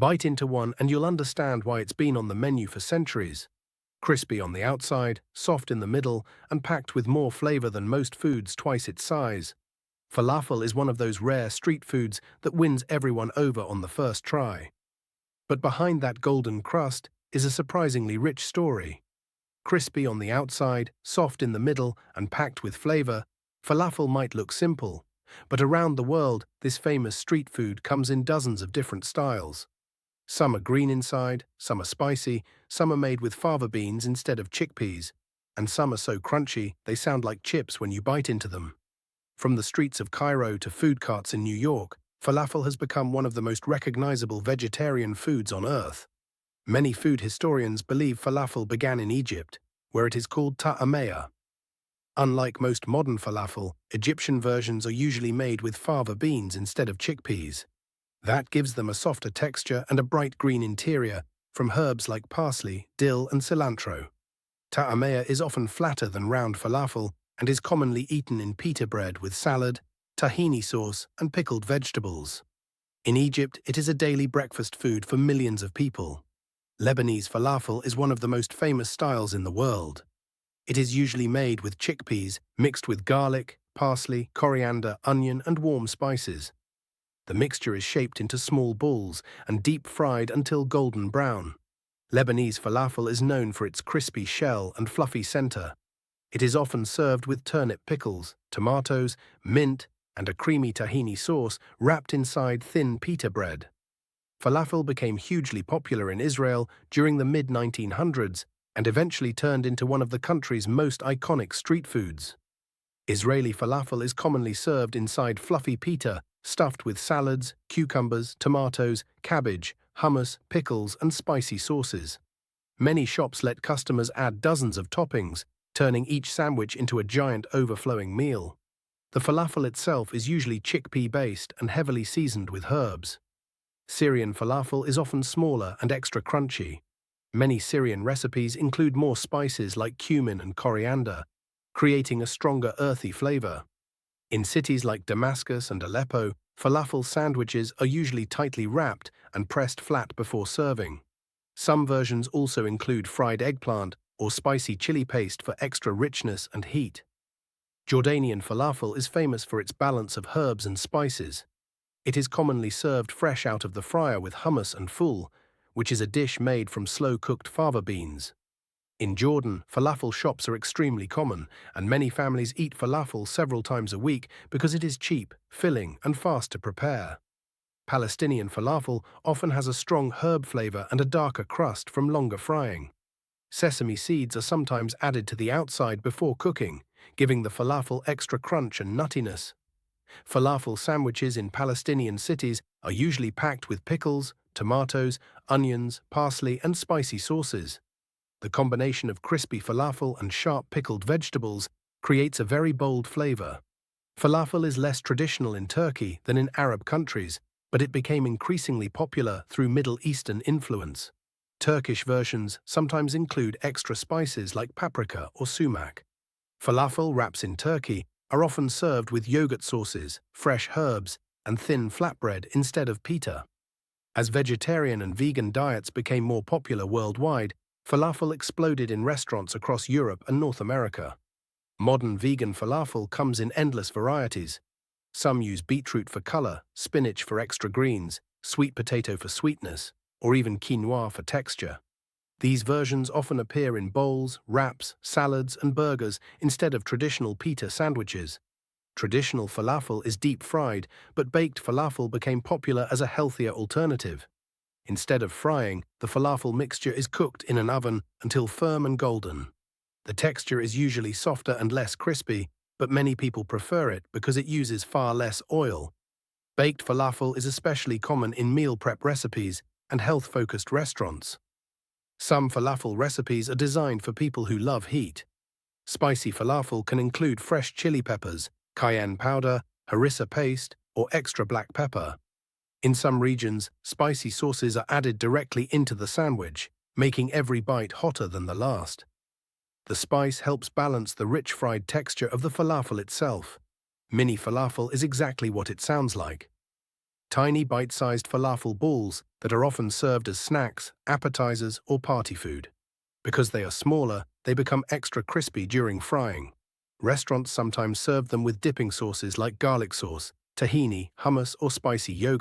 Bite into one and you'll understand why it's been on the menu for centuries. Crispy on the outside, soft in the middle, and packed with more flavor than most foods twice its size. Falafel is one of those rare street foods that wins everyone over on the first try. But behind that golden crust is a surprisingly rich story. Crispy on the outside, soft in the middle, and packed with flavor, falafel might look simple, but around the world, this famous street food comes in dozens of different styles. Some are green inside, some are spicy, some are made with fava beans instead of chickpeas, and some are so crunchy they sound like chips when you bite into them. From the streets of Cairo to food carts in New York, falafel has become one of the most recognizable vegetarian foods on earth. Many food historians believe falafel began in Egypt, where it is called Tamea. Unlike most modern falafel, Egyptian versions are usually made with fava beans instead of chickpeas. That gives them a softer texture and a bright green interior from herbs like parsley, dill, and cilantro. Tamea is often flatter than round falafel and is commonly eaten in pita bread with salad, tahini sauce, and pickled vegetables. In Egypt, it is a daily breakfast food for millions of people. Lebanese falafel is one of the most famous styles in the world. It is usually made with chickpeas mixed with garlic, parsley, coriander, onion, and warm spices. The mixture is shaped into small balls and deep-fried until golden brown. Lebanese falafel is known for its crispy shell and fluffy center. It is often served with turnip pickles, tomatoes, mint, and a creamy tahini sauce wrapped inside thin pita bread. Falafel became hugely popular in Israel during the mid-1900s and eventually turned into one of the country's most iconic street foods. Israeli falafel is commonly served inside fluffy pita, stuffed with salads, cucumbers, tomatoes, cabbage, hummus, pickles, and spicy sauces. Many shops let customers add dozens of toppings, turning each sandwich into a giant overflowing meal. The falafel itself is usually chickpea-based and heavily seasoned with herbs. Syrian falafel is often smaller and extra crunchy. Many Syrian recipes include more spices like cumin and coriander, creating a stronger earthy flavor. In cities like Damascus and Aleppo, falafel sandwiches are usually tightly wrapped and pressed flat before serving. Some versions also include fried eggplant or spicy chili paste for extra richness and heat. Jordanian falafel is famous for its balance of herbs and spices. It is commonly served fresh out of the fryer with hummus and ful, which is a dish made from slow-cooked fava beans. In Jordan, falafel shops are extremely common, and many families eat falafel several times a week because it is cheap, filling, and fast to prepare. Palestinian falafel often has a strong herb flavor and a darker crust from longer frying. Sesame seeds are sometimes added to the outside before cooking, giving the falafel extra crunch and nuttiness. Falafel sandwiches in Palestinian cities are usually packed with pickles, tomatoes, onions, parsley, and spicy sauces. The combination of crispy falafel and sharp pickled vegetables creates a very bold flavor. Falafel is less traditional in Turkey than in Arab countries, but it became increasingly popular through Middle Eastern influence. Turkish versions sometimes include extra spices like paprika or sumac. Falafel wraps in Turkey are often served with yogurt sauces, fresh herbs, and thin flatbread instead of pita. As vegetarian and vegan diets became more popular worldwide, falafel exploded in restaurants across Europe and North America. Modern vegan falafel comes in endless varieties. Some use beetroot for color, spinach for extra greens, sweet potato for sweetness, or even quinoa for texture. These versions often appear in bowls, wraps, salads, and burgers instead of traditional pita sandwiches. Traditional falafel is deep-fried, but baked falafel became popular as a healthier alternative. Instead of frying, the falafel mixture is cooked in an oven until firm and golden. The texture is usually softer and less crispy, but many people prefer it because it uses far less oil. Baked falafel is especially common in meal prep recipes and health-focused restaurants. Some falafel recipes are designed for people who love heat. Spicy falafel can include fresh chili peppers, cayenne powder, harissa paste, or extra black pepper. In some regions, spicy sauces are added directly into the sandwich, making every bite hotter than the last. The spice helps balance the rich fried texture of the falafel itself. Mini falafel is exactly what it sounds like. tiny bite-sized falafel balls that are often served as snacks, appetizers, or party food. Because they are smaller, they become extra crispy during frying. Restaurants sometimes serve them with dipping sauces like garlic sauce, tahini, hummus, or spicy yogurt.